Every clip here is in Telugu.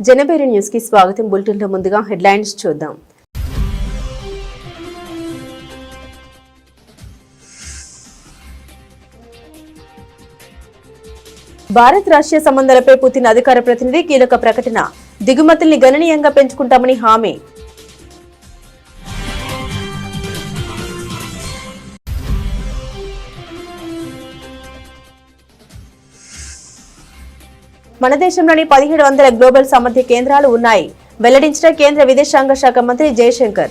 జనబేరి న్యూస్ కి స్వాగతం. బులెటిన్ లో ముందుగా హెడ్లైన్స్ చూద్దాం. భారత్ రష్యా సంబంధాలపై పుతిన్ అధికార ప్రతినిధి కీలక ప్రకటన. దిగుమతుల్ని గణనీయంగా పెంచుకుంటామని హామీ. మన దేశంలోని 1700 గ్లోబల్ సామర్థ్య కేంద్రాలు ఉన్నాయి వెల్లడించిన కేంద్ర విదేశాంగ శాఖ మంత్రి జయశంకర్.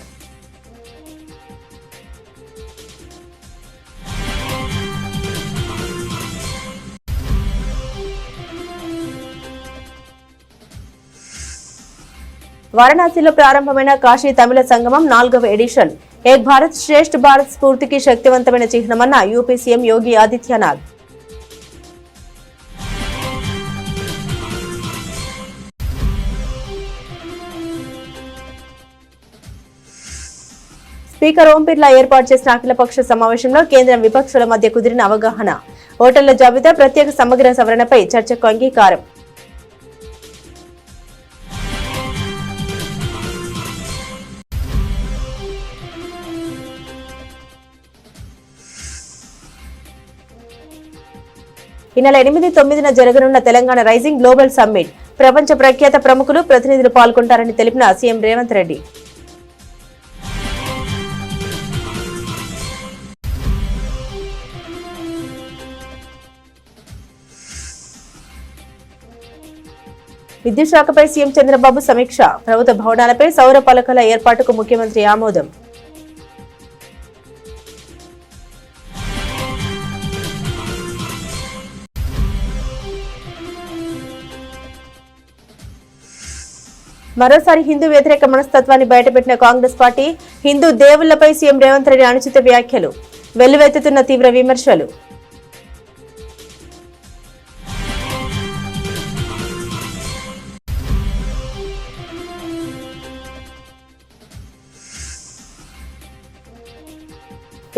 వారణాసిలో ప్రారంభమైన కాశీ తమిళ సంగమం 4వ ఎడిషన్. ఏక్ భారత్ శ్రేష్ఠ భారత్ స్ఫూర్తికి శక్తివంతమైన చిహ్నమన్న UP CM Yogi Adityanath. Speaker Om Birla ఏర్పాటు చేసిన అఖిలపక్ష సమావేశంలో కేంద్రం విపక్షాల మధ్య కుదిరిన అవగాహన. ఓటర్ల జాబితా ప్రత్యేక సమగ్ర సవరణపై చర్చకు అంగీకారం. ఈ నెల 8-9న జరగనున్న తెలంగాణ రైజింగ్ గ్లోబల్ సమ్మిట్ ప్రపంచ ప్రఖ్యాత ప్రముఖులు ప్రతినిధులు పాల్గొంటారని తెలిపిన సీఎం రేవంత్ రెడ్డి. విద్యుత్ శాఖపై సీఎం చంద్రబాబు సమీక్ష. ప్రభుత్వ భవనాలపై సౌర పలకల ఏర్పాటుకు ముఖ్యమంత్రి ఆమోదం. మరోసారి హిందూ వ్యతిరేక మనస్తత్వాన్ని బయటపెట్టిన కాంగ్రెస్ పార్టీ. హిందూ దేవుళ్లపై సీఎం రేవంత్ రెడ్డి అనుచిత వ్యాఖ్యలు. వెల్లువెత్తుతున్న తీవ్ర విమర్శలు.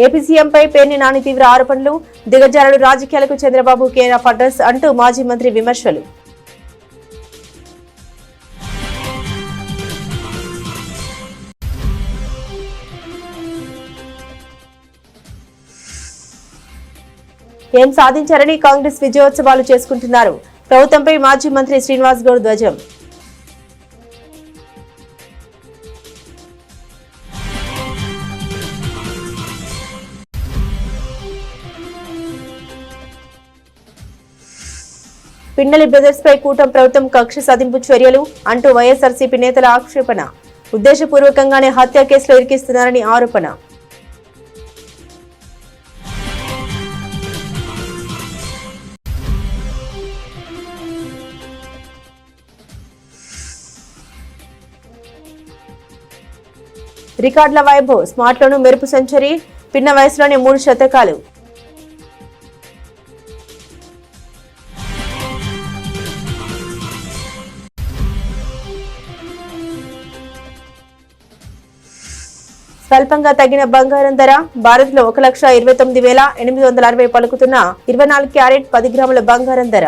ఏపీ సీఎంపై పేర్ని నాని తీవ్ర ఆరోపణలు. దిగజారుడు రాజకీయాలకు చంద్రబాబు కేర్ ఆఫ్ అడ్రస్ అంటూ మాజీ మంత్రి విమర్శలు. ఏం సాధించారని కాంగ్రెస్ విజయోత్సవాలు చేసుకుంటున్నారు. ప్రభుత్వంపై మాజీ మంత్రి శ్రీనివాస్ గౌడ్ ధ్వజం. పిన్నెల్లి బ్రదర్స్ పై కూటమి ప్రభుత్వం కక్ష సాధింపు చర్యలు అంటూ వైఎస్ఆర్సీపీ నేతల ఆక్షేపణ. ఉద్దేశపూర్వకంగానే హత్య కేసులో ఇరికిస్తున్నారని ఆరోపణ. రికార్డుల వైభవ్. స్మార్ట్లోనూ మెరుపు సెంచరీ. పిన్న వయసులోనే 3 శతకాలు. స్వల్పంగా తగ్గిన బంగారం ధర. భారత్ లో 1,29,860 పలుకుతున్న 24 క్యారెట్ 10 గ్రాముల బంగారం ధర.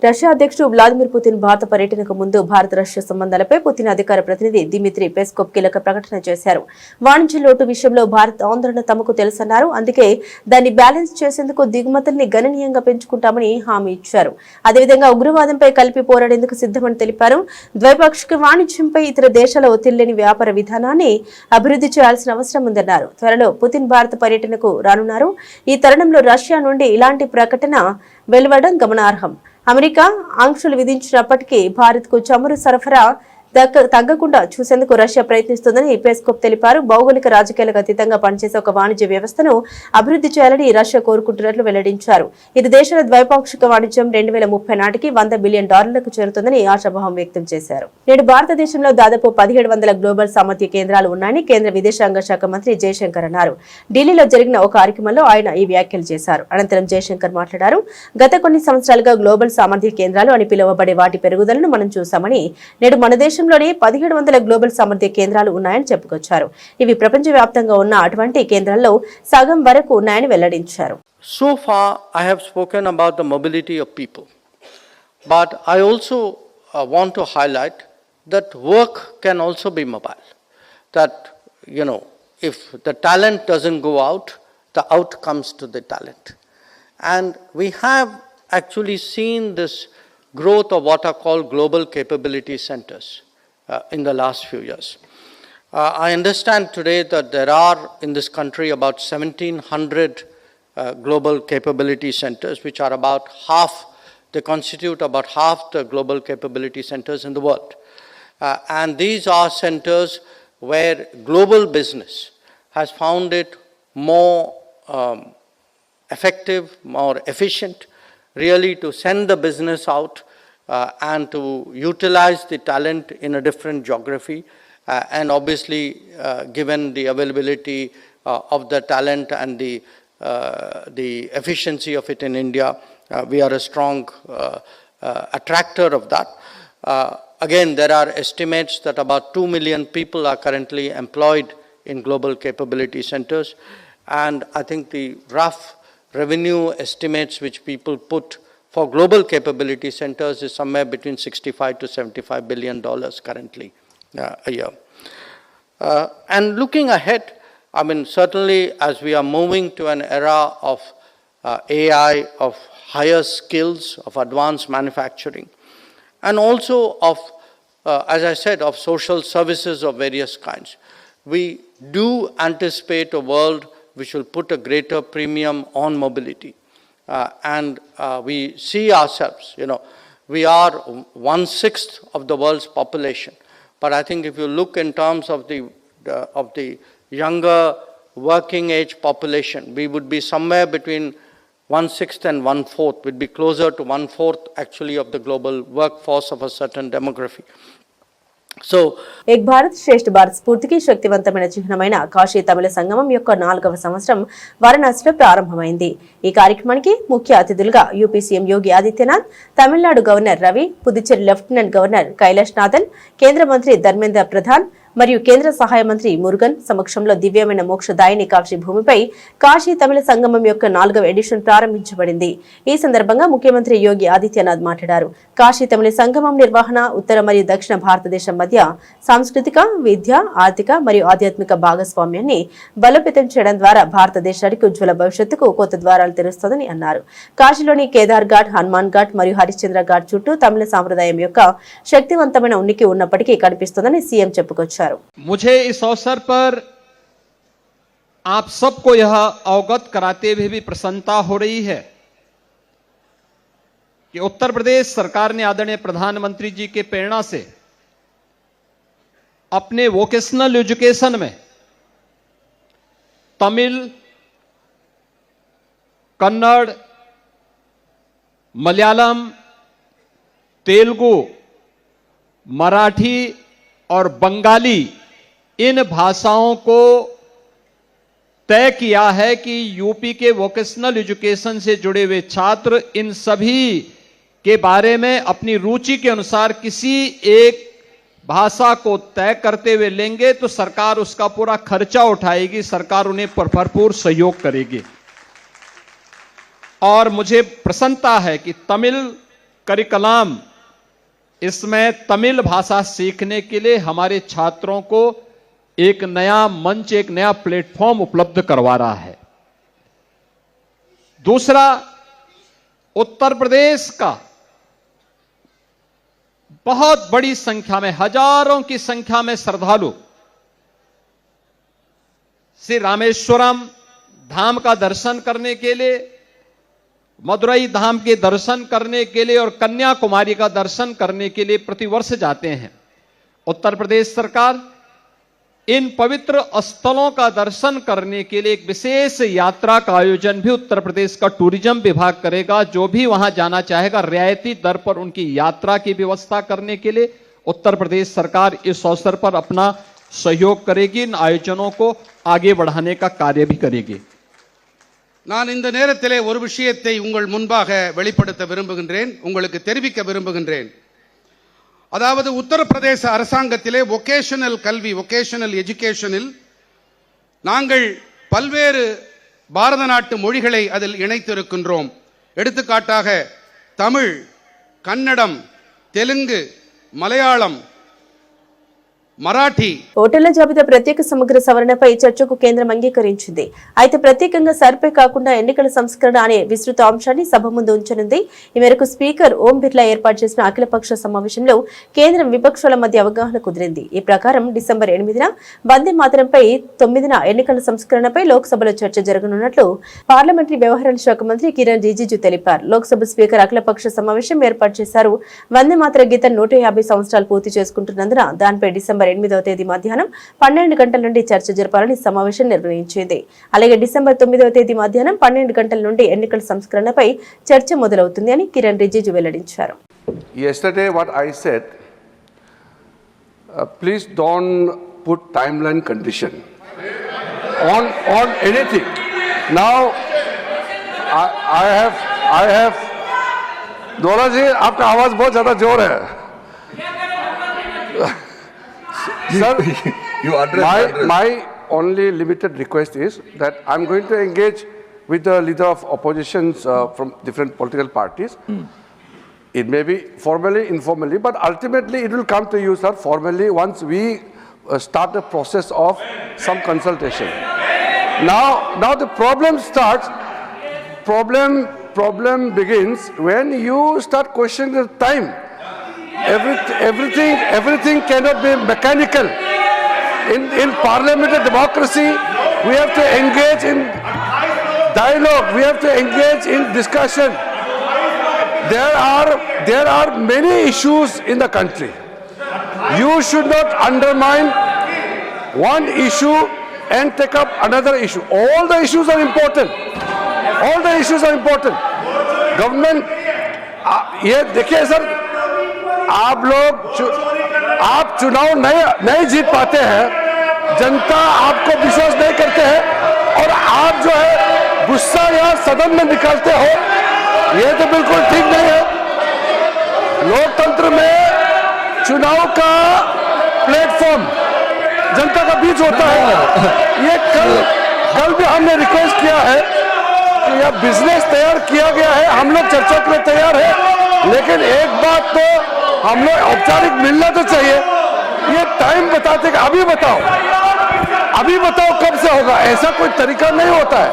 రష్యా అధ్యక్షుడు వ్లాదిమిర్ పుతిన్ భారత పర్యటనకు ముందు భారత రష్యా సంబంధాలపై పుతిన్ అధికార ప్రతినిధి దిమిత్రీ పెస్కోవ్ కీలక ప్రకటన చేశారు. వాణిజ్య లోటు విషయంలో భారత్ ఆందోళన తమకు తెలుసన్నారు. అందుకే దాన్ని బ్యాలెన్స్ చేసేందుకు దిగుమతుల్ని గణనీయంగా పెంచుకుంటామని హామీ ఇచ్చారు. అదేవిధంగా ఉగ్రవాదంపై కలిపి పోరాడేందుకు సిద్ధమని తెలిపారు. ద్వైపాక్షిక వాణిజ్యంపై ఇతర దేశాల ఒత్తిళ్లేని వ్యాపార విధానాన్ని అభివృద్ధి చేయాల్సిన అవసరం ఉందన్నారు. త్వరలో పుతిన్ భారత పర్యటనకు రానున్నారు. ఈ తరుణంలో రష్యా నుండి ఇలాంటి ప్రకటన వెలువడడం గమనార్హం. అమెరికా ఆంక్షలు విధించినప్పటికీ భారత్కు చమురు సరఫరా తగ్గకుండా చూసేందుకు రష్యా ప్రయత్నిస్తుందని పెస్కోవ్ తెలిపారు. భౌగోళిక రాజకీయాలకు అతీతంగా పనిచేసే ఒక వాణిజ్య వ్యవస్థను అభివృద్ధి చేయాలని రష్యా కోరుకుంటున్నట్లు వెల్లడించారు. ఇరు దేశాల ద్వైపాక్షిక వాణిజ్యం 2030 నాటికి $100 బిలియన్ చేరుతుందని ఆశాభావం వ్యక్తం చేశారు. నేడు భారతదేశంలో దాదాపు 1700 గ్లోబల్ సామర్థ్య కేంద్రాలు ఉన్నాయని కేంద్ర విదేశాంగ శాఖ మంత్రి జయశంకర్ అన్నారు. ఢిల్లీలో జరిగిన ఒక కార్యక్రమంలో ఆయన ఈ వ్యాఖ్యలు చేశారు. అనంతరం జయశంకర్ మాట్లాడారు. గత కొన్ని సంవత్సరాలుగా గ్లోబల్ సామర్థ్య కేంద్రాలు అని పిలువబడే వాటి పెరుగుదలను మనం చూశామని, నేడు మన దేశం దేశంలోని 1700 గ్లోబల్ సామర్థ్య కేంద్రాలు ఉన్నాయని చెప్పుకొచ్చారు. ఇవి ప్రపంచవ్యాప్తంగా ఉన్న అటువంటి కేంద్రాల్లో సగం వరకు ఉన్నాయని వెల్లడించారు. So far I have spoken about the mobility of people, but I also want to highlight that work can also be mobile. That, if the talent doesn't go out, the out comes to the talent. And we have actually seen this growth of what are called global capability centers in the last few years. I understand today that there are in this country about 1,700 global capability centers, which are about half, they constitute about half the global capability centers in the world. And these are centers where global business has found it more effective, more efficient, really to send the business out and to utilize the talent in a different geography. And obviously, given the availability of the talent and the efficiency of it in India, we are a strong attractor of that. Again, there are estimates that about 2 million people are currently employed in global capability centers. And I think the rough revenue estimates which people put for global capability centers is somewhere between $65 to $75 billion currently a year. And looking ahead, I mean, certainly as we are moving to an era of AI, of higher skills, of advanced manufacturing, and also of, as I said, of social services of various kinds, we do anticipate a world which will put a greater premium on mobility. And we see ourselves, we are 1/6 of the world's population. But I think if you look in terms of the younger working age population, we would be somewhere between 1/6 and 1/4, would be closer to 1/4 actually of the global workforce of a certain demography. So, ఏక్ భారత్ శ్రేష్ఠ భారత్ స్ఫూర్తికి శక్తివంతమైన చిహ్నమైన కాశీ తమిళ సంగమం యొక్క 4వ సంవత్సరం వారణాసిలో ప్రారంభమైంది. ఈ కార్యక్రమానికి ముఖ్య అతిథులుగా UP CM Yogi Adityanath, Tamil Nadu governor Ravi, Puducherry lieutenant governor Kailash Nathan, కేంద్ర మంత్రి ధర్మేంద్ర ప్రధాన్ మరియు కేంద్ర సహాయ మంత్రి మురుగన్ సమక్షంలో దివ్యమైన మోక్షదాయిని కాశీ భూమిపై కాశీ తమిళ సంగమం యొక్క 4వ ఎడిషన్ ప్రారంభించబడింది. ఈ సందర్భంగా ముఖ్యమంత్రి యోగి ఆదిత్యనాథ్ మాట్లాడారు. కాశీ తమిళ సంగమం నిర్వహణ ఉత్తర మరియు దక్షిణ భారతదేశం మధ్య సాంస్కృతిక, విద్య, ఆర్థిక మరియు ఆధ్యాత్మిక భాగస్వామ్యాన్ని బలోపేతం చేయడం ద్వారా భారతదేశానికి ఉజ్వల భవిష్యత్తుకు కొత్త ద్వారాలు తెరుస్తుందని అన్నారు. కాశీలోని కేదార్ ఘాట్, హనుమాన్ ఘాట్ మరియు హరిశ్చంద్ర ఘాట్ చుట్టూ తమిళ సాంప్రదాయం యొక్క శక్తివంతమైన ఉనికి ఉన్నప్పటికీ కనిపిస్తుందని సీఎం చెప్పుకొచ్చారు. मुझे इस अवसर पर आप सबको यह अवगत कराते हुए भी प्रसन्नता हो रही है कि उत्तर प्रदेश सरकार ने आदरणीय प्रधानमंत्री जी के प्रेरणा से अपने वोकेशनल एजुकेशन में तमिल, कन्नड़, मलयालम, तेलुगु, मराठी और बंगाली इन भाषाओं को तय किया है कि यूपी के वोकेशनल एजुकेशन से जुड़े हुए छात्र इन सभी के बारे में अपनी रुचि के अनुसार किसी एक भाषा को तय करते हुए लेंगे तो सरकार उसका पूरा खर्चा उठाएगी, सरकार उन्हें भरपूर सहयोग करेगी। और मुझे प्रसन्नता है कि तमिल करिकुलम, इसमें तमिल भाषा सीखने के लिए हमारे छात्रों को एक नया मंच, एक नया प्लेटफॉर्म उपलब्ध करवा रहा है। दूसरा, उत्तर प्रदेश का बहुत बड़ी संख्या में, हजारों की संख्या में श्रद्धालु श्री रामेश्वरम धाम का दर्शन करने के लिए, मदुरई धाम के दर्शन करने के लिए और कन्याकुमारी का दर्शन करने के लिए प्रतिवर्ष जाते हैं। उत्तर प्रदेश सरकार इन पवित्र स्थलों का दर्शन करने के लिए एक विशेष यात्रा का आयोजन भी उत्तर प्रदेश का टूरिज्म विभाग करेगा। जो भी वहां जाना चाहेगा रियायती दर पर उनकी यात्रा की व्यवस्था करने के लिए उत्तर प्रदेश सरकार इस अवसर पर अपना सहयोग करेगी, इन आयोजनों को आगे बढ़ाने का कार्य भी करेगी। நான் இந்த நேரத்திலே ஒரு விஷயத்தை உங்கள் முன்பாக வெளிப்படுத்த விரும்புகின்றேன், உங்களுக்கு தெரிவிக்க விரும்புகின்றேன். அதாவது உத்தரப்பிரதேச அரசாங்கத்திலே வொகேஷனல் கல்வி வொகேஷனல் எஜுகேஷனில் நாங்கள் பல்வேறு பாரத நாட்டு மொழிகளை அதில் இணைத்திருக்கின்றோம். எடுத்துக்காட்டாக தமிழ், கன்னடம், தெலுங்கு, మలయాళం, మరాఠీ. ఓటర్ల జాబితా ప్రత్యేక సమగ్ర సవరణపై చర్చకు కేంద్రం అంగీకరించింది. అయితే ప్రత్యేకంగా సర్పే కాకుండా ఎన్నికల సంస్కరణ అనే విస్తృత అంశాన్ని సభ ముందు ఉంచనుంది. ఈ మేరకు స్పీకర్ ఓం బిర్లా ఏర్పాటు చేసిన అఖిలపక్ష సమావేశంలో కేంద్రం విపక్షాల మధ్య అవగాహన కుదిరింది. ఈ ప్రకారం డిసెంబర్ 8న వందే మాతరంపై 9న ఎన్నికల సంస్కరణపై లోక్సభలో చర్చ జరగనున్నట్లు పార్లమెంటరీ వ్యవహారాల శాఖ మంత్రి కిరణ్ రిజిజు తెలిపారు. లోక్సభ స్పీకర్ అఖిలపక్ష సమావేశం ఏర్పాటు చేశారు. వందే మాతర గీతం 150 సంవత్సరాలు పూర్తి చేసుకుంటున్నందున దానిపై డిసెంబర్ 8వ తేదీ మధ్యాహ్నం 12 గంటల నుండి చర్చ జరపాలని సమావేశం నిర్ణయించింది. అలాగే డిసెంబర్ 9వ తేదీ మధ్యాహ్నం 12 గంటల నుండి ఎన్నికల సంస్కరణపై చర్చ మొదలవుతుంది అని కిరణ్ రిజిజు వెల్లడించారు. Yesterday what I said, please don't put timeline condition on anything. Now I have दोरा जी आपका आवाज बहुत ज्यादा जोर है. Sir, my only limited request is that I'm going to engage with the leader of oppositions from different political parties. It may be formally, informally, but ultimately it will come to you, sir, formally once we start the process of some consultation. Now the problem starts. Problem begins when you start questioning the time. Everything cannot be mechanical. In parliamentary democracy, we have to engage in dialogue. We have to engage in discussion. There are many issues in the country. You should not undermine one issue and take up another issue. All the issues are important. All the issues are important. Government, ये देखिए सर, आप चुनाव नहीं जीत पाते हैं, जनता आपको विश्वास नहीं करते हैं और आप जो है गुस्सा यहाँ सदन में निकालते हो, ये तो बिल्कुल ठीक नहीं है. लोकतंत्र में चुनाव का प्लेटफॉर्म जनता का बीच होता है. ये कल भी हमने रिक्वेस्ट किया है कि यह बिजनेस तैयार किया गया है, हम लोग चर्चा के लिए तैयार है, लेकिन एक बात तो हम लोग औपचारिक मिलना तो चाहिए. ये टाइम बताते कि अभी बताओ कब से होगा, ऐसा कोई तरीका नहीं होता है.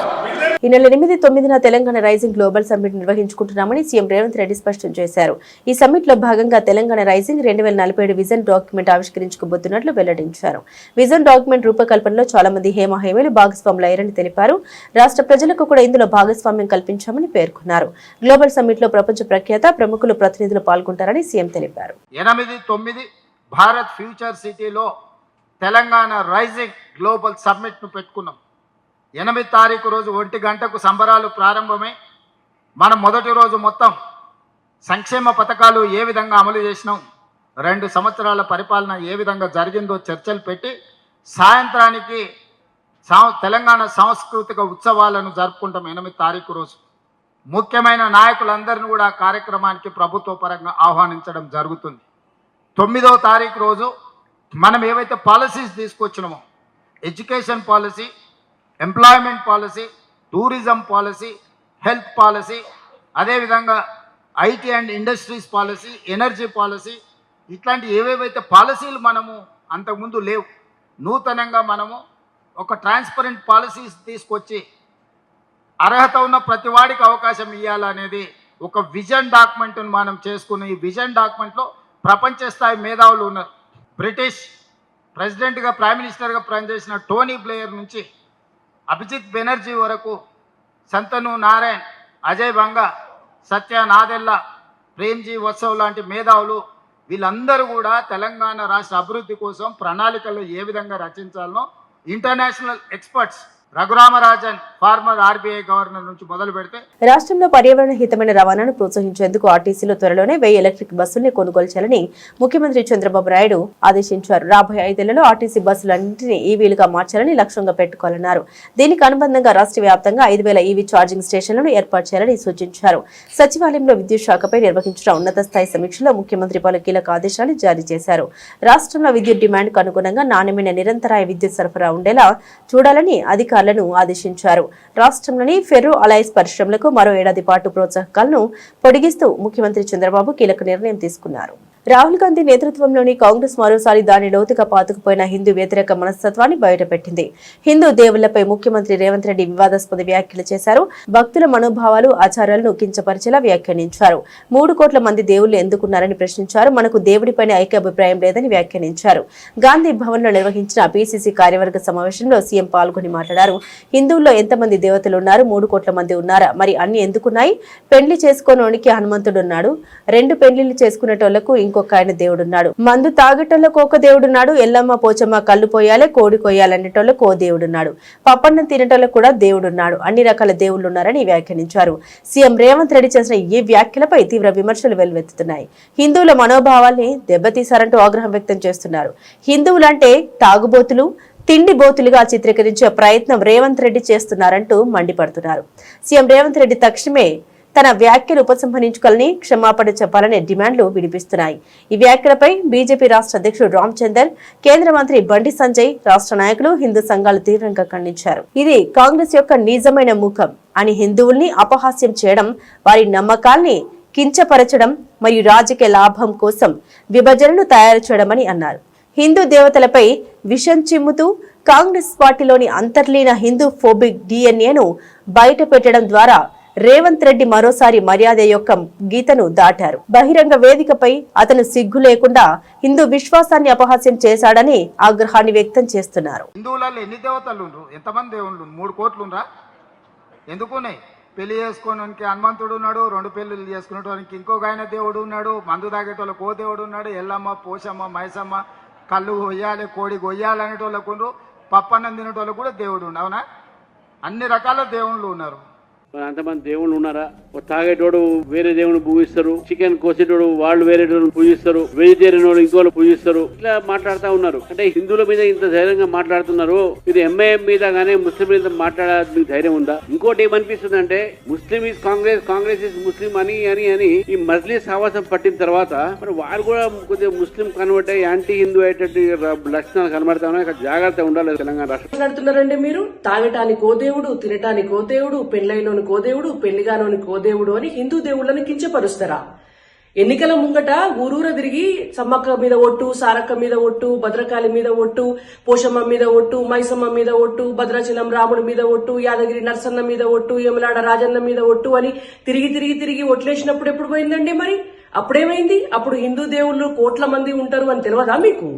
ఈ నెల 8-9న తెలంగాణ రైజింగ్ గ్లోబల్ సమ్మిట్ నిర్వహించుకుంటున్నామని సీఎం రేవంత్ రెడ్డి స్పష్టం చేశారు. ఈ సమ్మిట్ లో భాగంగా తెలంగాణ రైజింగ్ 2047 విజన్ డాక్యుమెంట్ ఆవిష్కరించుకోబోతున్నట్లు వెల్లడించారు. విజన్ డాక్యుమెంట్ రూపకల్పనలో చాలా మంది హేమహేమీలు భాగస్వాములయ్యారని తెలిపారు. రాష్ట్ర ప్రజలకు కూడా ఇందులో భాగస్వామ్యం కల్పించామని పేర్కొన్నారు. గ్లోబల్ సమ్మిట్ లో ప్రపంచ ప్రఖ్యాత ప్రముఖులు ప్రతినిధులు పాల్గొంటారని సీఎం తెలిపారు. 8-9 భారత్ ఫ్యూచర్ సిటీలో తెలంగాణ రైజింగ్ గ్లోబల్ సమ్మిట్ ను పెట్టుకున్నాం. 8 తారీఖు రోజు 1 గంటకు సంబరాలు ప్రారంభమై మనం మొదటి రోజు మొత్తం సంక్షేమ పథకాలు ఏ విధంగా అమలు చేసినాం, 2 సంవత్సరాల పరిపాలన ఏ విధంగా జరిగిందో చర్చలు పెట్టి సాయంత్రానికి తెలంగాణ సాంస్కృతిక ఉత్సవాలను జరుపుకుంటాం. 8 తారీఖు రోజు ముఖ్యమైన నాయకులందరినీ కూడా కార్యక్రమానికి ప్రభుత్వ పరంగా ఆహ్వానించడం జరుగుతుంది. 9వ తారీఖు రోజు మనం ఏవైతే పాలసీస్ తీసుకొచ్చినామో, education policy, employment policy, tourism policy, health policy, అదేవిధంగా IT and industries policy, energy policy, ఇట్లాంటి ఏవేవైతే పాలసీలు మనము అంతకుముందు లేవు, నూతనంగా మనము ఒక ట్రాన్స్పరెంట్ పాలసీస్ తీసుకొచ్చి అర్హత ఉన్న ప్రతి వాడికి అవకాశం ఇవ్వాలనేది ఒక విజన్ డాక్యుమెంట్ను మనం చేసుకున్న ఈ విజన్ డాక్యుమెంట్లో ప్రపంచ స్థాయి మేధావులు ఉన్నారు. బ్రిటిష్ ప్రెసిడెంట్గా, ప్రైమ్ మినిస్టర్గా పనిచేసిన టోనీ బ్లేయర్ నుంచి అభిజిత్ బెనర్జీ వరకు, సంతను నారాయణ్, అజయ్ బంగా, సత్య నాదెల్లా, ప్రేమ్జీ వత్సవ్ లాంటి మేధావులు వీళ్ళందరూ కూడా తెలంగాణ రాష్ట్ర అభివృద్ధి కోసం ప్రణాళికలు ఏ విధంగా రచించాలనో international experts Raghuram Rajan former RBI governor నుంచి మొదలు పెడితే రాష్ట్రంలో పర్యావరణ హితమైన రవాణాను ప్రోత్సహించేందుకు ఆర్టీసీలో త్వరలోనే 1000 ఎలక్ట్రిక్ బస్సుల్ని కొనుగోలు చేయాలని ముఖ్యమంత్రి చంద్రబాబు నాయుడు ఆదేశించారు. రాబోయే 5 ఏళ్లలో ఆర్టీసీ బస్సులన్నింటినీ ఈవీలుగా మార్చాలని లక్ష్యంగా పెట్టుకోవాలన్నారు. దీనికి అనుబంధంగా రాష్ట్ర వ్యాప్తంగా 5000 ఈవీ ఛార్జింగ్ స్టేషన్లను ఏర్పాటు చేయాలని సూచించారు. సచివాలయంలో విద్యుత్ శాఖపై నిర్వహించిన ఉన్నత స్థాయి సమీక్షలో ముఖ్యమంత్రి పలు కీలక ఆదేశాలు జారీ చేశారు. రాష్ట్రంలో విద్యుత్ డిమాండ్కు అనుగుణంగా నాణ్యమైన నిరంతరాయ విద్యుత్ సరఫరా ఉండేలా చూడాలని అధికారులను ఆదేశించారు. రాష్ట్రంలోని ఫెర్రో అలైస్ పరిశ్రమలకు మరో ఏడాది పాటు ప్రోత్సాహకాలను పొడిగిస్తూ ముఖ్యమంత్రి చంద్రబాబు కీలక నిర్ణయం తీసుకున్నారు. రాహుల్ గాంధీ నేతృత్వంలోని కాంగ్రెస్ మరోసారి దాని లోతుగా పాతుకుపోయిన హిందూ వ్యతిరేక మనస్తత్వాన్ని బయటపెట్టింది. హిందూ దేవుళ్లపై ముఖ్యమంత్రి రేవంత్ రెడ్డి వివాదాస్పద వ్యాఖ్యలు చేశారు. భక్తుల మనోభావాలు, ఆచారాలను కించపరిచేలా వ్యాఖ్యానించారు. 3 కోట్ల మంది దేవుళ్లు ఎందుకున్నారని ప్రశ్నించారు. మనకు దేవుడిపైన ఐక్యాభిప్రాయం లేదని వ్యాఖ్యానించారు. గాంధీ భవన్ లో నిర్వహించిన పీసీసీ కార్యవర్గ సమావేశంలో సీఎం పాల్గొని మాట్లాడారు. హిందువుల్లో ఎంతమంది దేవతలు ఉన్నారు? 3 కోట్ల మంది ఉన్నారా? మరి అన్ని ఎందుకున్నాయి? పెండ్లి చేసుకోనోనికి హనుమంతుడున్నాడు. 2 పెండ్లిళ్లు చేసుకునేటోళ్లకు ఇంకొక ఆయన దేవుడున్నాడు. మందు తాగేటోళ్లకు ఒక దేవుడున్నాడు. ఎల్లమ్మ పోచమ్మ కళ్ళు పోయాలే, కోడి కొయ్యాలనేటోళ్లకు ఓ దేవుడున్నాడు. పప్పన్నం తినేటోళ్లకు కూడా దేవుడున్నాడు. అన్ని రకాల దేవుళ్లు ఉన్నారని వ్యాఖ్యానించారు. సీఎం రేవంత్ రెడ్డి చేసిన ఈ వ్యాఖ్యలపై తీవ్ర విమర్శలు వెల్లువెత్తుతున్నాయి. హిందువుల మనోభావాల్ని దెబ్బతీశారంటూ ఆగ్రహం వ్యక్తం చేస్తున్నారు. హిందువులంటే తాగుబోతులు, తిండి బోతులుగా చిత్రీకరించే ప్రయత్నం రేవంత్ రెడ్డి చేస్తున్నారంటూ మండిపడుతున్నారు. సీఎం రేవంత్ రెడ్డి తక్షణమే తన వ్యాఖ్యలు ఉపసంహరించుకోవాలని, క్షమాపణ చెప్పాలనే డిమాండ్లు వినిపిస్తున్నాయి. ఈ వ్యాఖ్యలపై బీజేపీ రాష్ట్ర అధ్యక్షుడు రామచందర్, కేంద్ర మంత్రి బండి సంజయ్, రాష్ట్ర నాయకులు, హిందూ సంఘాలు తీవ్రంగా ఖండించారు. ఇది కాంగ్రెస్ యొక్క నిజమైన ముఖం అని హిందువుల్ని అపహాస్యం చేయడం, వారి నమ్మకాల్ని కించపరచడం మరియు రాజకీయ లాభం కోసం విభజనను తయారు చేయడమని అన్నారు. హిందూ దేవతలపై విషం చిమ్ముతూ కాంగ్రెస్ పార్టీలోని అంతర్లీన హిందూ ఫోబిక్ డిఎన్ఏను బయట పెట్టడం ద్వారా రేవంత్ రెడ్డి మరోసారి మర్యాద యొక్క గీతను దాటారు. బహిరంగ వేదికపై అతను సిగ్గు లేకుండా హిందూ విశ్వాసాన్ని అపహాస్యం చేశాడని ఆగ్రహాన్ని వ్యక్తం చేస్తున్నారు. హిందువులలో ఎన్ని దేవతలు ఉండ్రు? ఎంతమంది దేవుళ్ళు? 3 కోట్లు ఉండ్రా? ఎందుకున్నాయి? పెళ్లి చేసుకోవడానికి హనుమంతుడు ఉన్నాడు, 2 పెళ్లిళ్ళు చేసుకునేటోనికి ఇంకొక ఆయన దేవుడు ఉన్నాడు, మందు తాగేటోళ్ళకి ఓ దేవుడు ఉన్నాడు, ఎల్లమ్మ పోషమ్మ మైసమ్మ కళ్ళు కొయ్యాలి, కోడి కొయ్యాలి అనేటోళ్ళకు ఉండ్రు, పప్పన్నం తినేటోళ్ళకు కూడా దేవుడు ఉండు. అవునా? అన్ని రకాల దేవుళ్ళు ఉన్నారు. అంతమంది దేవుళ్ళు ఉన్నారా? తాగేటోడు వేరే దేవుని పూజిస్తారు, చికెన్ కోసేటోడు వాళ్ళు వేరే పూజిస్తారు, వెజిటేరియన్ వాళ్ళు ఇంకోళ్ళు పూజిస్తారు. ఇట్లా మాట్లాడుతూ ఉన్నారు. అంటే హిందువుల మీద ఇంత ధైర్యంగా మాట్లాడుతున్నారు. ఇది ఎంఐఎం మీద గానీ ముస్లిం మీద మాట్లాడే ధైర్యం ఉందా? ఇంకోటి ఏమనిపిస్తుంది అంటే Muslim is Congress, Congress is Muslim అని ఈ మజ్లిస్ ఆవాసం పట్టిన తర్వాత మరి వారు కూడా కొద్దిగా ముస్లిం కన్వర్ట్ అయ్యి యాంటీ హిందూ అయ్యేటట్టు లక్షణాలు కనబడతా ఉన్నాయి. ఇక్కడ ఉండాలి తెలంగాణ రాష్ట్రం. మాట్లాడుతున్నారండి మీరు. తాగటానికి ఓ దేవుడు, తినటానికి ఓ దేవుడు, పెళ్లైన ఓ దేవుడు, పెళ్లిగానోని ఓ దేవుడు అని హిందూ దేవుళ్ళని కించపరుస్తారా? ఎన్నికల ముంగట ఊరూర తిరిగి సమ్మక్క మీద ఒట్టు, సారక్క మీద ఒట్టు, భద్రకాళి మీద ఒట్టు, పోషమ్మ మీద ఒట్టు, మైసమ్మ మీద ఒట్టు, భద్రాచలం రాముడి మీద ఒట్టు, యాదగిరి నరసన్న మీద ఒట్టు, యమలాడ రాజన్న మీద ఒట్టు అని తిరిగి ఒట్లేసినప్పుడు ఎప్పుడు పోయిందండి? మరి అప్పుడేమైంది? అప్పుడు హిందూ దేవుళ్ళు కోట్ల మంది ఉంటారు అని తెలియదా మీకు?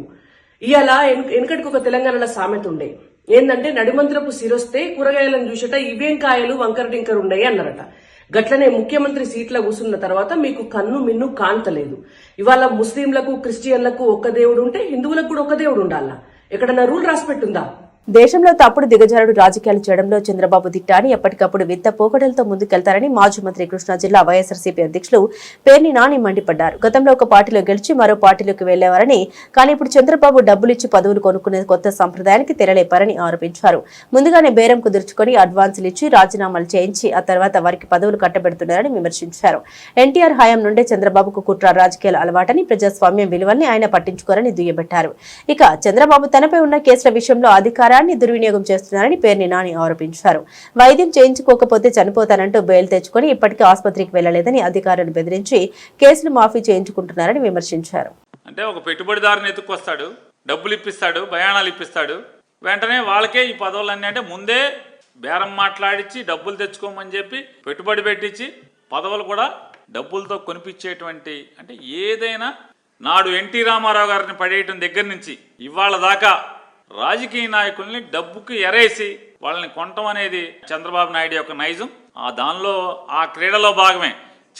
ఇవాళ వెనకటికి ఒక తెలంగాణలో సామెత ఉండే, ఏందంటే నడిమంత్రపు సిరొస్తే కూరగాయలను చూసట ఇవేం కాయలు వంకర టింకర్ ఉండయి అన్నారట. గట్లనే ముఖ్యమంత్రి సీట్ల కూర్చున్న తర్వాత మీకు కన్ను మిన్ను కాంతలేదు. ఇవాళ ముస్లింలకు, క్రిస్టియన్లకు ఒక్క దేవుడు ఉంటే హిందువులకు కూడా ఒక దేవుడు ఉండాలా? ఎక్కడన్నా రూల్ రాసి పెట్టుందా? దేశంలో తప్పుడు దిగజారుడు రాజకీయాలు చేయడంలో చంద్రబాబు దిట్ట అని ఎప్పటికప్పుడు విత్త పోకడలతో ముందుకెళ్తారని మాజీ మంత్రి కృష్ణా జిల్లా వైఎస్ఆర్సీపీ అధ్యక్షులు పేర్ని నాని మండిపడ్డారు. గతంలో ఒక పార్టీలో గెలిచి మరో పార్టీలోకి వెళ్లేవారని, కానీ ఇప్పుడు చంద్రబాబు డబ్బులిచ్చి పదవులు కొనుక్కునే కొత్త సంప్రదాయానికి తెరలేపారని ఆరోపించారు. ముందుగానే బేరం కుదుర్చుకుని అడ్వాన్సులు ఇచ్చి రాజీనామాలు చేయించి ఆ తర్వాత వారికి పదవులు కట్టబెడుతున్నారని విమర్శించారు. ఎన్టీఆర్ హయాం నుండే చంద్రబాబుకు కుట్ర రాజకీయాల అలవాటని, ప్రజాస్వామ్యం విలువల్ని ఆయన పట్టించుకోరని దుయ్యబట్టారు. ఇక చంద్రబాబు తనపై ఉన్న కేసుల విషయంలో అధికారాన్ని దుర్వినియోగం చేస్తున్నారని పేర్ని నాని ఆరోపించారు. వైద్యం చేయించుకోకపోతే చనిపోతానంటూ బెయిల్ తెచ్చుకొని ఇప్పటికీ ఆసుపత్రికి వెళ్లలేదని అధికారులను బెదిరించి కేసులు మాఫీ చేయించుకుంటున్నారని విమర్శించారు. అంటే ఒక పెట్టుబడిదారుని ఎత్తుకొస్తాడు, డబ్బులు ఇప్పిస్తాడు, భయాణాలు ఇప్పిస్తాడు, వెంటనే వాళ్ళకే ఈ పదవులన్నీ అంటే ముందే బేరం మాట్లాడించి డబ్బులు తెచ్చుకోమని చెప్పి పెట్టుబడి పెట్టించి పదవులు కూడా డబ్బులతో కొనిపించేటువంటి, అంటే ఏదైనా నాడు ఎన్టీ రామారావు గారిని పడేయటం దగ్గర నుంచి ఇవాళ దాకా రాజకీయ నాయకుల్ని డబ్బుకి ఎరేసి వాళ్ళని కొనటం అనేది చంద్రబాబు నాయుడు యొక్క నైజం. దానిలో ఆ క్రీడలో భాగమే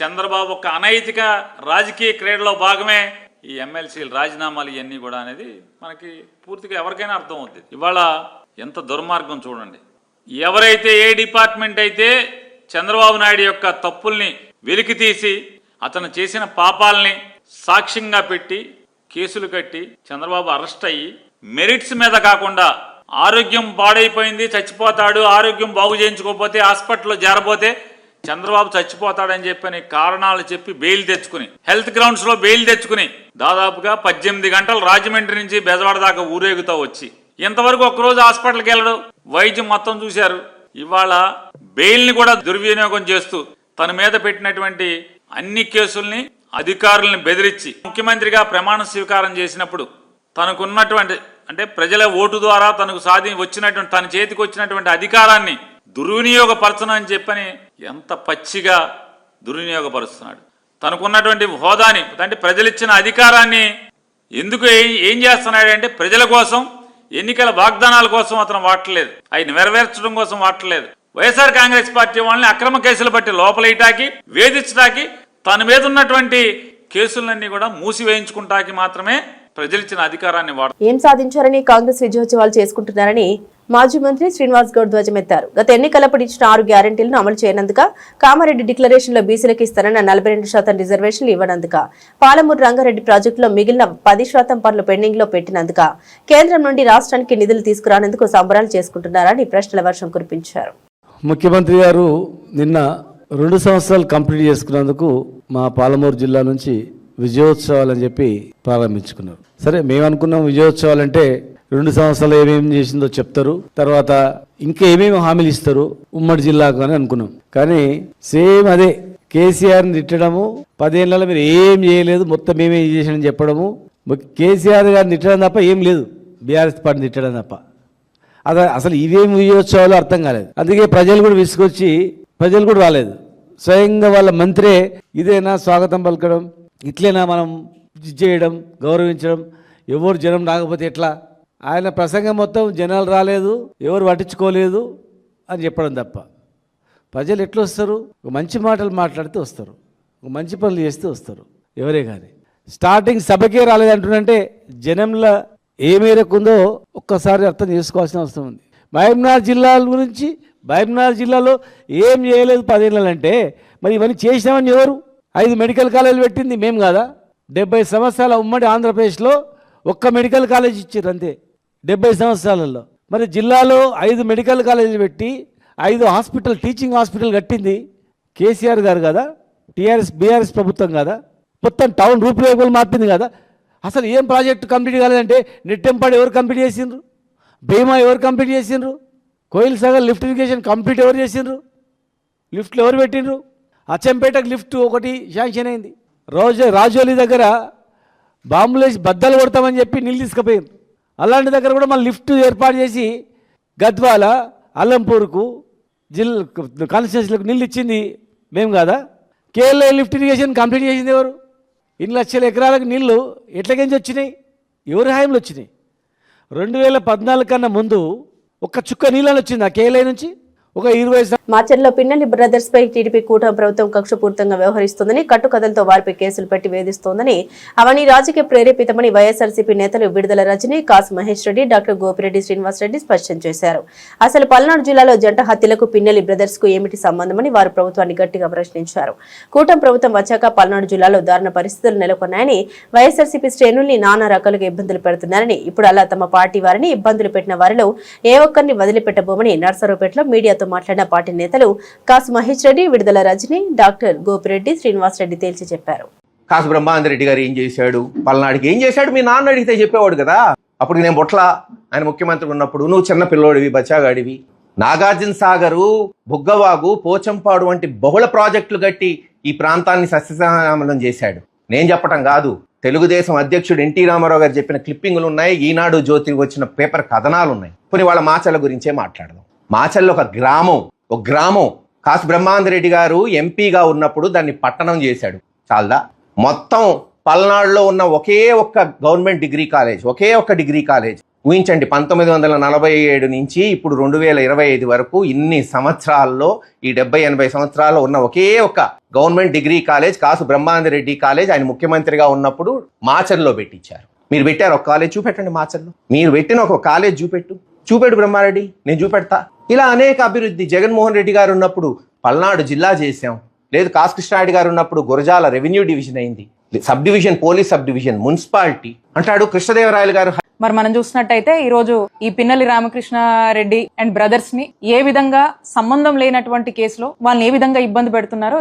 చంద్రబాబు ఒక అనైతిక రాజకీయ క్రీడలో భాగమే ఈ ఎమ్మెల్సీలు రాజీనామాలు ఇవన్నీ కూడా అనేది మనకి పూర్తిగా ఎవరికైనా అర్థం అవుతుంది. ఇవాళ ఎంత దుర్మార్గం చూడండి. ఎవరైతే ఏ డిపార్ట్మెంట్ అయితే చంద్రబాబు నాయుడు యొక్క తప్పుల్ని వెలికి తీసి అతను చేసిన పాపాలని సాక్ష్యంగా పెట్టి కేసులు కట్టి చంద్రబాబు అరెస్ట్ అయ్యి మెరిట్స్ మీద కాకుండా ఆరోగ్యం పాడైపోయింది చచ్చిపోతాడు, ఆరోగ్యం బాగు చేయించుకోకపోతే హాస్పిటల్లో చేరబోతే చంద్రబాబు చచ్చిపోతాడని చెప్పని కారణాలు చెప్పి బెయిల్ తెచ్చుకుని హెల్త్ గ్రౌండ్స్ లో బెయిల్ తెచ్చుకుని దాదాపుగా 18 గంటలు రాజమండ్రి నుంచి బెజవాడ దాకా ఊరేగుతూ వచ్చి ఇంతవరకు ఒక్కరోజు హాస్పిటల్కి వెళ్ళడు, వైద్యం మొత్తం చూశారు. ఇవాళ బెయిల్ ని కూడా దుర్వినియోగం చేస్తూ తన మీద పెట్టినటువంటి అన్ని కేసుల్ని అధికారుల్ని బెదిరించి ముఖ్యమంత్రిగా ప్రమాణ స్వీకారం చేసినప్పుడు తనకున్నటువంటి అంటే ప్రజల ఓటు ద్వారా తనకు వచ్చినటువంటి తన చేతికి వచ్చినటువంటి అధికారాన్ని దుర్వినియోగపరచనని చెప్పని ఎంత పచ్చిగా దుర్వినియోగపరుస్తున్నాడు. తనకున్నటువంటి హోదాని అంటే ప్రజలిచ్చిన అధికారాన్ని ఎందుకు ఏం చేస్తున్నాడు అంటే ప్రజల కోసం ఎన్నికల వాగ్దానాల కోసం అతను వాడలేదు, అవి నెరవేర్చడం కోసం వాడలేదు. వైఎస్ఆర్ కాంగ్రెస్ పార్టీ వాళ్ళని అక్రమ కేసులు బట్టి లోపలేయటానికి వేధించడానికి తన మీద ఉన్నటువంటి కేసులన్నీ కూడా మూసివేయించుకుంటాకి మాత్రమే ప్రజలిచ్చిన అధికారాన్ని ఏం సాధించారని కాంగ్రెస్ విజయోత్సవాలు చేసుకుంటున్నారని మాజీ మంత్రి శ్రీనివాస్ గౌడ్ ధ్వజమెత్తారు. గత ఎన్నికలప్పుడు ఇచ్చిన 6 గ్యారెంటీలను అమలు చేయనందుక, కామారెడ్డి డిక్లరేషన్ లో బీసీలకు ఇస్తానన్న 42% రిజర్వేషన్లు ఇవ్వనందుక, పాలమూరు రంగారెడ్డి ప్రాజెక్టులో మిగిలిన 10% పనులు పెండింగ్ లో పెట్టినందుక, కేంద్రం నుండి రాష్ట్రానికి నిధులు తీసుకురానందుకు సంబరాలు చేసుకుంటున్నారని ప్రశ్నల వర్షం కురిపించారు. ముఖ్యమంత్రి గారు నిన్న 2 సంవత్సరాలు కంప్లీట్ చేసుకున్నందుకు మా పాలమూరు జిల్లా నుంచి విజయోత్సవాలు అని చెప్పి ప్రారంభించుకున్నారు. సరే, మేము అనుకున్నాం విజయోత్సవాలు అంటే 2 సంవత్సరాలు ఏమేమి చేసిందో చెప్తారు, తర్వాత ఇంకా ఏమేమి హామీలు ఇస్తారు ఉమ్మడి జిల్లాకు అని అనుకున్నాం. కానీ సేమ్ అదే కేసీఆర్ని తిట్టడము, 10 ఏళ్ళలో మీరు ఏం చేయలేదు మొత్తం మేమే చేసానని చెప్పడము, కేసీఆర్ గారిని తిట్టడం తప్ప ఏం లేదు, బీఆర్ఎస్ పార్టీని తిట్టడం తప్ప. అసలు ఇవేం విజయోత్సవాలు అర్థం కాలేదు. అందుకే ప్రజలు కూడా విసుకొచ్చి ప్రజలు కూడా రాలేదు. స్వయంగా వాళ్ళ మంత్రే ఇదేనా స్వాగతం పలకడం, ఇట్లేనా మనం చేయడం, గౌరవించడం, ఎవరు జనం రాకపోతే ఎట్లా, ఆయన ప్రసంగం మొత్తం జనాలు రాలేదు, ఎవరు పట్టించుకోలేదు అని చెప్పడం తప్ప ప్రజలు ఎట్లా వస్తారు? ఒక మంచి మాటలు మాట్లాడితే వస్తారు, ఒక మంచి పనులు చేస్తే వస్తారు ఎవరే. కానీ స్టార్టింగ్ సభకే రాలేదంటుంటే జనంలో ఏ మేరకు ఉందో ఒక్కసారి అర్థం చేసుకోవాల్సిన అవసరం ఉంది. మహబూబ్నగర్ జిల్లా గురించి, మహబూబ్నగర్ జిల్లాలో ఏం చేయలేదు 10 ఏళ్ళంటే మరి ఇవన్నీ చేసినామని ఎవరు? 5 మెడికల్ కాలేజీలు పెట్టింది మేము కాదా? 70 సంవత్సరాల ఉమ్మడి ఆంధ్రప్రదేశ్లో ఒక్క మెడికల్ కాలేజ్ ఇచ్చారు అంతే 70 సంవత్సరాలలో. మరి జిల్లాలో 5 మెడికల్ కాలేజీలు పెట్టి 5 టీచింగ్ హాస్పిటల్ కట్టింది కేసీఆర్ గారు కదా, బీఆర్ఎస్ ప్రభుత్వం కదా, మొత్తం టౌన్ రూపురేఖలు మార్పింది కదా. అసలు ఏం ప్రాజెక్టు కంప్లీట్ కాలేదంటే నెట్టెంపాడు ఎవరు కంప్లీట్ చేసిండ్రు, భీమా ఎవరు కంప్లీట్ చేసిండ్రు, Koil Sagar lift irrigation complete ఎవరు చేసిండ్రు, లిఫ్ట్లు ఎవరు పెట్టిండ్రు, అచ్చంపేటకు లిఫ్ట్ ఒకటి శాంక్షన్ అయింది, రాజోలి దగ్గర బాంబులేసి బద్దలు కొడతామని చెప్పి నీళ్ళు తీసుకుపోయింది, అలాంటి దగ్గర కూడా మళ్ళీ లిఫ్ట్ ఏర్పాటు చేసి గద్వాల అల్లంపూర్కు కాన్స్టిట్యూన్సీలకు నీళ్ళు ఇచ్చింది మేము కాదా? కేఎల్ఐ లిఫ్ట్ ఇరిగేషన్ కంప్లీట్ చేసింది ఎవరు? 2 లక్షల ఎకరాలకు నీళ్లు ఎట్లకించి వచ్చినాయి, ఎవరి హాయంలో వచ్చినాయి? 2014 కన్నా ముందు ఒక్క చుక్క నీళ్ళని వచ్చింది ఆ కేఎల్ఐ నుంచి. ఒక 20 మాచర్లో పిన్నెల్లి బ్రదర్స్ పై టీడీపీ కూటమి ప్రభుత్వం కక్షపూరితంగా వ్యవహరిస్తోందని, కట్టుకథలతో వారిపై కేసులు పెట్టి వేధిస్తోందని, అవన్నీ రాజకీయ ప్రేరేపితమని వైఎస్ఆర్సీపీ నేతలు విడుదల రజని, కాసు మహేష్ రెడ్డి, డాక్టర్ గోపిరెడ్డి శ్రీనివాస్ రెడ్డి స్పష్టం చేశారు. అసలు పల్నాడు జిల్లాలో జంట హత్యలకు పిన్నెల్లి బ్రదర్స్ కు ఏమిటి సంబంధమని వారు ప్రభుత్వాన్ని గట్టిగా ప్రశ్నించారు. కూటమి ప్రభుత్వం వచ్చాక పల్నాడు జిల్లాలో దారుణ పరిస్థితులు నెలకొన్నాయని, వైఎస్ఆర్సీపీ శ్రేణుల్ని నానా రకాలుగా ఇబ్బందులు పెడుతున్నారని, ఇప్పుడు అలా తమ పార్టీ వారిని ఇబ్బందులు పెట్టిన వారిలో ఏ ఒక్కరిని వదిలిపెట్టబోమని నర్సరావుపేటలో మీడియాతో మాట్లాడిన పార్టీ నేతలు కాసు మహేష్ రెడ్డి, విడుదల రజని, డాక్టర్ గోపిరెడ్డి శ్రీనివాస్ రెడ్డి తేల్చి చెప్పారు. కాసు బ్రహ్మానందరెడ్డి గారు ఏం చేశాడు, పల్నాడుకి ఏం చేశాడు మీ నాన్న అడిగితే చెప్పేవాడు కదా. అప్పుడు నేను బొట్ల ఆయన ముఖ్యమంత్రి ఉన్నప్పుడు నువ్వు చిన్న పిల్లోడివి, బచ్చాగాడివి. నాగార్జున సాగరు, బుగ్గవాగు, పోచంపాడు వంటి బహుళ ప్రాజెక్టులు కట్టి ఈ ప్రాంతాన్ని సస్యశ్యామలం చేశాడు. నేను చెప్పటం కాదు, తెలుగుదేశం అధ్యక్షుడు ఎన్టీ రామారావు గారు చెప్పిన క్లిప్పింగులు ఉన్నాయి, ఈనాడు జ్యోతి వచ్చిన పేపర్ కథనాలు ఉన్నాయి. కొన్ని వాళ్ళ మాచర్ల గురించే మాట్లాడదాం. మాచర్లో ఒక గ్రామం కాసు బ్రహ్మానందరెడ్డి గారు ఎంపీగా ఉన్నప్పుడు దాన్ని పట్టణం చేశాడు. చాలదా? మొత్తం పల్నాడులో ఉన్న ఒకే ఒక్క గవర్నమెంట్ డిగ్రీ కాలేజ్, ఒకే ఒక్క డిగ్రీ కాలేజ్ ఊహించండి. 1947 నుంచి ఇప్పుడు 2025 వరకు ఇన్ని సంవత్సరాల్లో, ఈ 70-80 సంవత్సరాల్లో ఉన్న ఒకే ఒక్క గవర్నమెంట్ డిగ్రీ కాలేజ్ కాసు బ్రహ్మానందరెడ్డి కాలేజ్ ఆయన ముఖ్యమంత్రిగా ఉన్నప్పుడు మాచర్లో పెట్టించారు. మీరు పెట్టారు ఒక కాలేజ్ చూపెట్టండి మాచర్లో, మీరు పెట్టిన ఒక కాలేజ్ చూపెట్టు. చూపెడు బ్రహ్మారెడ్డి, నేను చూపెడతా. ఇలా అనేక అభివృద్ధి. జగన్మోహన్ రెడ్డి గారు ఉన్నప్పుడు పల్నాడు జిల్లా చేశాం. లేదు కాసు కృష్ణారెడ్డి గారు ఉన్నప్పుడు గురజాల రెవెన్యూ డివిజన్ అయింది, sub division, police sub division, municipality అంటాడు. కృష్ణదేవరాయలు గారు మరి మనం చూసినట్టయితే ఈ రోజు ఈ పిన్నెల్లి రామకృష్ణారెడ్డి అండ్ బ్రదర్స్ ని ఏ విధంగా సంబంధం లేనటువంటి కేసులో వాళ్ళని ఏ విధంగా ఇబ్బంది పెడుతున్నారో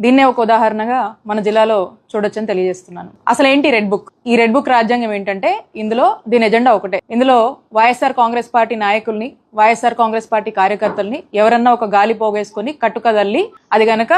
దీన్నే ఒక ఉదాహరణగా మన జిల్లాలో చూడొచ్చని తెలియజేస్తున్నాను. అసలు ఏంటి రెడ్ బుక్? ఈ రెడ్ బుక్ రాజ్యాంగం ఏంటంటే ఇందులో దీని ఎజెండా ఒకటే. ఇందులో వైఎస్ఆర్ కాంగ్రెస్ పార్టీ నాయకుల్ని, వైఎస్ఆర్ కాంగ్రెస్ పార్టీ కార్యకర్తల్ని ఎవరన్నా ఒక గాలి పోగేసుకుని కట్టుకదల్లి అది గనక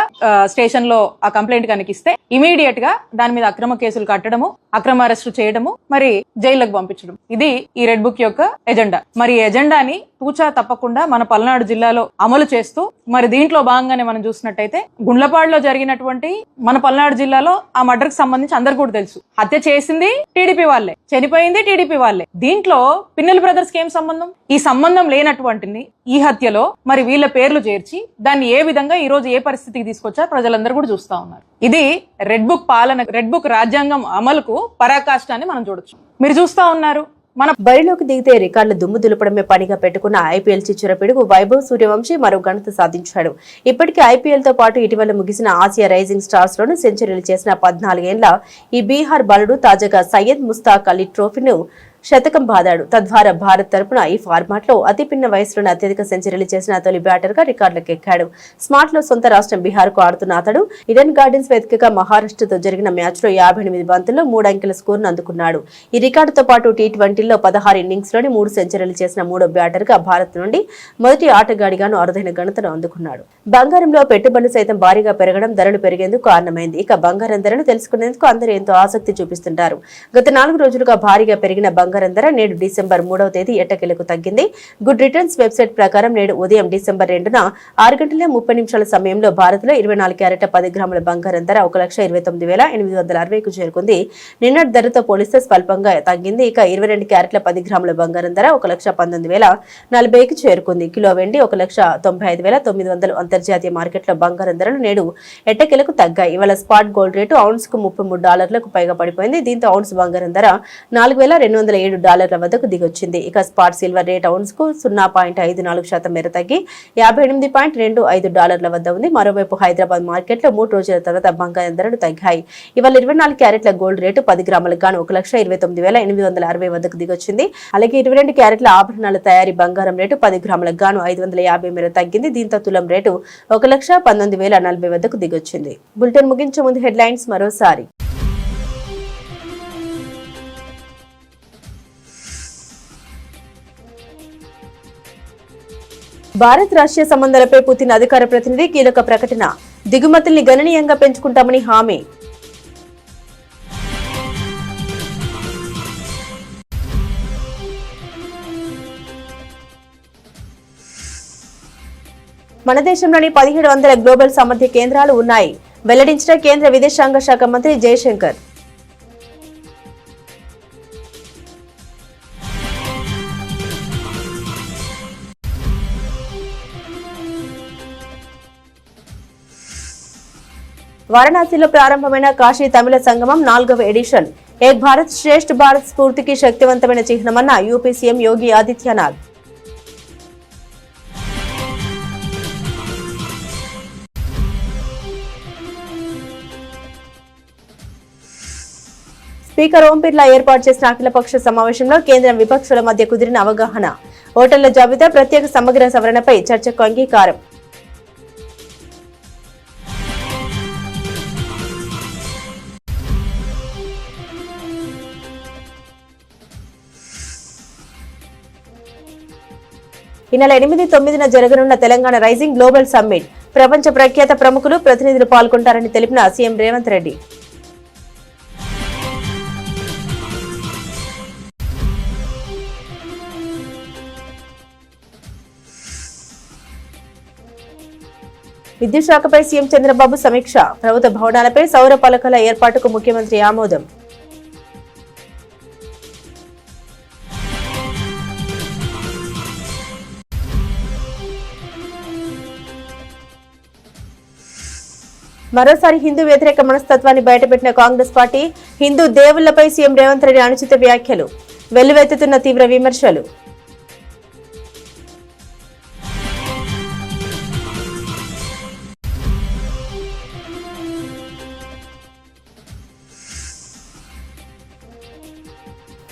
స్టేషన్ లో ఆ కంప్లైంట్ కనిపిస్తే ఇమీడియట్ గా దాని మీద అక్రమ కేసులు కట్టడము, అక్రమ అరెస్టు చేయడము, మరి జైళ్లకు పంపించడం. ఇది ఈ రెడ్ బుక్ యొక్క ఎజెండా. మరి ఈ ఎజెండాని తూచా తప్పకుండా మన పల్నాడు జిల్లాలో అమలు చేస్తూ మరి దీంట్లో భాగంగానే మనం చూసినట్టయితే గుండ్లపాడులో జరిగినటువంటి మన పల్నాడు జిల్లాలో ఆ మర్డర్ కి సంబంధించి అందరు కూడా తెలుసు. హత్య చేసింది టీడీపీ వాళ్ళే, చనిపోయింది టీడీపీ వాళ్ళే. దీంట్లో పిన్నెల్లి బ్రదర్స్ కి ఏం సంబంధం? ఈ సంబంధం లేనటువంటిని ఈ హత్యలో మరి వీళ్ళ పేర్లు చేర్చి దాన్ని ఏ విధంగా ఈ రోజు ఏ పరిస్థితికి తీసుకొచ్చారు ప్రజలందరూ కూడా చూస్తా ఉన్నారు. ఇది రెడ్ బుక్ పాలన, రెడ్ బుక్ రాజ్యాంగం అమలుకు పరాకాష్ఠాన్ని మనం చూడొచ్చు. మీరు చూస్తా ఉన్నారు. మన బరిలోకి దిగితే రికార్డులు దుమ్ము దులపడమే పనిగా పెట్టుకున్న ఐపీఎల్ చిచ్చుర పిడుగు వైభవ్ సూర్యవంశీ మరో ఘనత సాధించాడు. ఇప్పటికే ఐపీఎల్ తో పాటు ఇటీవల ముగిసిన ఆసియా రైజింగ్ స్టార్స్ లోను సెంచరీలు చేసిన 14 ఏళ్ల ఈ బీహార్ బాలుడు తాజాగా సయ్యద్ ముస్తాక్ అలీ ట్రోఫీను శతకం బాదాడు. తద్వారా భారత్ తరపున ఈ ఫార్మాట్ లో అతి పిన్న వయసులోనే అత్యధిక సెంచరీలు చేసిన తొలి బ్యాటర్ గా రికార్డులకు ఎక్కాడు. స్మార్ట్ లో సొంత రాష్ట్రం బీహార్ కు ఆడుతున్న అతడు ఈడెన్ గార్డెన్స్ వేదికగా మహారాష్ట్రతో జరిగిన మ్యాచ్ లో 58 బంతుల్లో 3 అంకెల స్కోర్ అందుకున్నాడు. ఈ రికార్డుతో పాటు టీ20లో 16 ఇన్నింగ్స్ లోని 3 సెంచరీలు చేసిన మూడో బ్యాటర్ గా భారత్ నుండి మొదటి ఆటగాడిగాను అరుదైన ఘనతను అందుకున్నాడు. బంగారంలో పెట్టుబడులు సైతం భారీగా పెరగడం ధరలు పెరిగేందుకు కారణమైంది. ఇక బంగారం ధరను తెలుసుకునేందుకు అందరూ ఎంతో ఆసక్తి చూపిస్తుంటారు. గత 4 రోజులుగా భారీగా పెరిగిన బంగారం ధర నేడు డిసెంబర్ 3వ తేదీ ఎట్టకేలకు తగ్గింది. గుడ్ రిటర్న్స్ వెబ్సైట్ ప్రకారం నేడు ఉదయం డిసెంబర్ 2న 6:30 సమయంలో భారత్ లో 24 క్యారెట్ల 10 గ్రాముల బంగారం ధర 1,29,860కు చేరుకుంది. నిన్నటి ధరతో పోలిస్తే స్వల్పంగా తగ్గింది. ఇక 22 క్యారెట్ల 10 గ్రాముల బంగారం ధర 1,19,040కి చేరుకుంది. కిలో వెండి 1,95,900. అంతర్జాతీయ మార్కెట్లో బంగారం ధరలు నేడు ఎట్టకేలకు తగ్గాయి. ఇవాళ స్పాట్ గోల్డ్ రేటు ఔన్స్ కు $33 పైగా పడిపోయింది. దీంతో ఔన్స్ బంగారం ధర $4,207 వద్దకు దిగొచ్చింది. ఇక స్పాట్ సిల్వర్ రేట్ ఔన్స్ కు 0.54% మేర తగ్గి $58.25 వద్ద ఉంది. మరోవైపు హైదరాబాద్ మార్కెట్ లో 3 రోజుల తర్వాత బంగారం ధరలు తగ్గాయి. ఇవాళ 24 క్యారెట్ల గోల్డ్ రేటు 10 గ్రాములకు గాను 1,29,860 వద్దకు దిగొచ్చింది. అలాగే 22 క్యారెట్ల ఆభరణాల తయారీ బంగారం రేటు 10 గ్రాములకు గాను 550 మేర తగ్గింది. దీంతో తులం రేటు 1,19,040 వద్దకు దిగొచ్చింది. బులెటిన్ ముగించే ముందు హెడ్లైన్స్ మరోసారి. భారత్ రష్యా సంబంధాలపై పుతిన్ అధికార ప్రతినిధి కీలక ప్రకటన. దిగుమతుల్ని గణనీయంగా పెంచుకుంటామని హామీ. మన దేశంలోని 1700 గ్లోబల్ సామర్థ్య కేంద్రాలు ఉన్నాయి వెల్లడించిన కేంద్ర విదేశాంగ శాఖ మంత్రి జయశంకర్. వారణాసిలో ప్రారంభమైన కాశీ తమిళ సంగమం 4వ ఎడిషన్. ఏక్ భారత్ శ్రేష్ఠ భారత్ స్ఫూర్తికి శక్తివంతమైన చిహ్నమన్న UP CM Yogi Adityanath. Speaker Om Birla ఏర్పాటు చేసిన అఖిలపక్ష సమావేశంలో కేంద్ర విపక్షాల మధ్య కుదిరిన అవగాహన. ఓటర్ల జాబితా ప్రత్యేక సమగ్ర సవరణపై చర్చకు అంగీకారం. ఈ నెల 8-9న జరగనున్న తెలంగాణ రైజింగ్ గ్లోబల్ సమ్మిట్ ప్రపంచ ప్రఖ్యాత ప్రముఖులు ప్రతినిధులు పాల్గొంటారని తెలిపిన సీఎం రేవంత్ రెడ్డి. విద్యుత్ శాఖపై సీఎం చంద్రబాబు సమీక్ష. ప్రభుత్వ భవనాలపై సౌర పలకల ఏర్పాటుకు ముఖ్యమంత్రి ఆమోదం. మరోసారి హిందూ వ్యతిరేక మనస్తత్వాన్ని బయటపెట్టిన కాంగ్రెస్ పార్టీ. హిందూ దేవుళ్లపై సీఎం రేవంత్ రెడ్డి అనుచిత వ్యాఖ్యలు. వెల్లువెత్తుతున్న తీవ్ర విమర్శలు.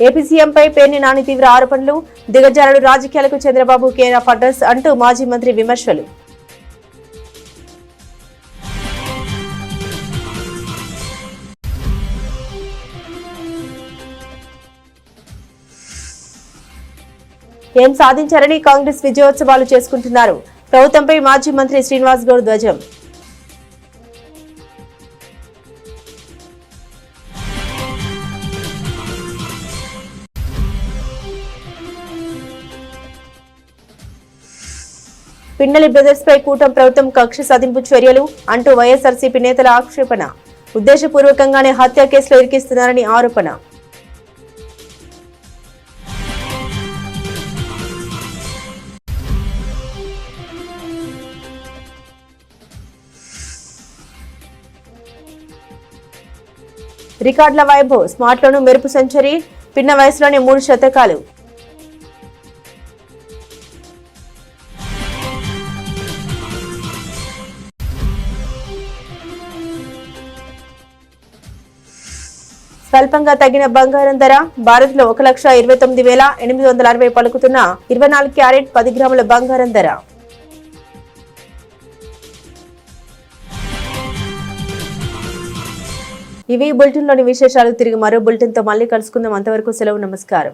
ఏపీ సీఎంపై పేర్ని నాని తీవ్ర ఆరోపణలు, దిగజారుడు రాజకీయాలకు చంద్రబాబు కేర్ ఆఫ్ అడ్రస్ అంటూ మాజీ మంత్రి విమర్శలు. ఏం సాధించారని కాంగ్రెస్ విజయోత్సవాలు చేసుకుంటున్నారు. ప్రభుత్వంపై మాజీ మంత్రి శ్రీనివాస్ గౌడ్ ధ్వజం. పిన్నెల్లి బ్రదర్స్ పై కూటమి ప్రభుత్వం కక్ష సాధింపు చర్యలు అంటూ వైఎస్ఆర్సీపీ నేతల ఆక్షేపణ. ఉద్దేశపూర్వకంగానే హత్య కేసులో ఇరికిస్తున్నారని ఆరోపణ. రికార్డుల వైభవ్, స్మార్ట్లోనూ మెరుపు సెంచరీ, పిన్న వయసులోనే 3 శతకాలు. స్వల్పంగా తగ్గిన బంగారం ధర. భారత్లో 1,29,860 పలుకుతున్న 24 క్యారెట్ 10 గ్రాముల బంగారం ధర. ఇవి బులెటిన్లోని విశేషాలు. తిరిగి మరో బులెటిన్తో మళ్ళీ కలుసుకుందాం. అంతవరకు సెలవు, నమస్కారం.